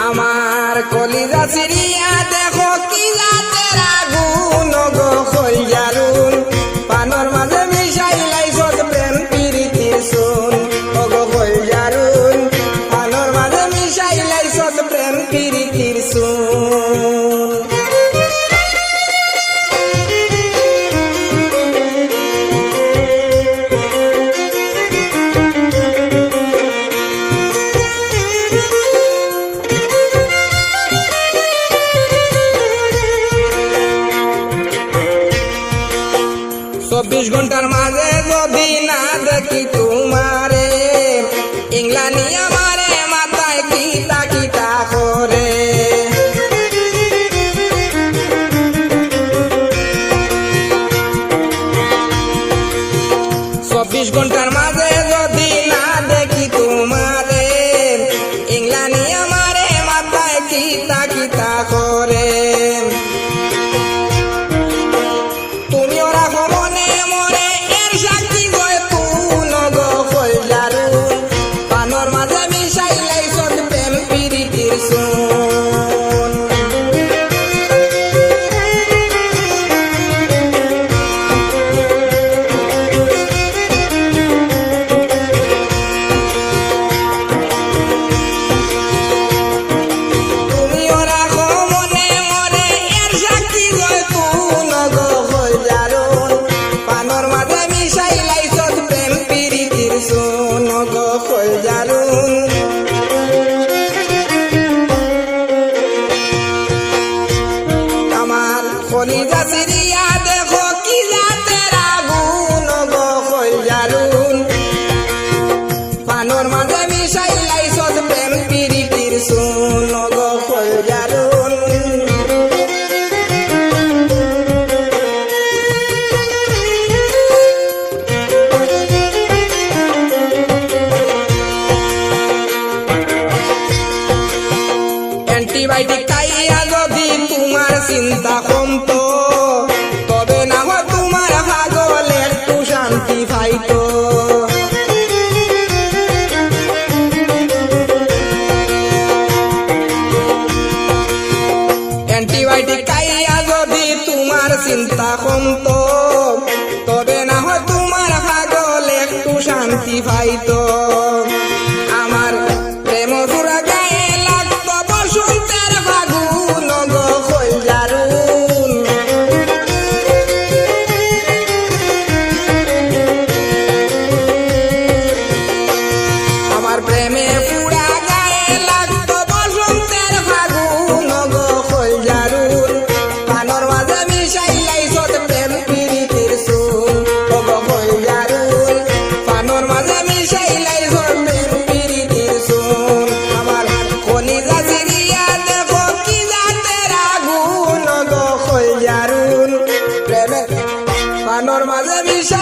আমার কলিজা চিড়িয়া দেখো কি জাতের আগুন গো কইজারুন পানর মাঝে মিশাই লাইছত প্রেম প্রীতির সুন ও গো কইজারুন পানর মাঝে মিশাই লাইছত প্রেম প্রীতির সুন। চব্বিশ ঘন্টার মাঝে যদি না দেখি তোমারে ইংলানি আমারে মাথায় কিতা কিতা করে। 24 ঘন্টার মাঝে যদি না দেখি তোমারে ইংলানি আমারে মাথায় কিতা কিতা করে। কলিজা চিড়িয়া দেখো কি জাতের আগুন গো কইজারুন পানর মাঝে মিশাই লাইছত প্রেম প্রীতির সুন গো কইজারুন। অ্যান্টিবায়োটিক খাইয়া যদি তোমার চিন্তা কমতো তবে না হয় তোমার পাগল একটু শান্তি পাইতো। অ্যান্টিবায়োটিক খাইয়া যদি তোমার চিন্তা কমতো তবে না হয় তোমার পাগল একটু শান্তি পাইতো। আমার প্রেম পুরা গায়ে লাগতো বসন্তের ফাগুন গো কইজারুন আমার প্রেমে পুরা গায়ে লাগতো বসন্তের ফাগুন গো কইজারুন পানর মাঝে মিশাই লাইছত প্রেম প্রীতির সুন ও গো কইজারুন পানর মাঝে মিশাই লাইছত প্রেম প্রীতির সুন। আমার কলিজা চিড়িয়া দেখো কি জাতের আগুন গো কইজারুন প্রেমে পানর মাঝে মিশাই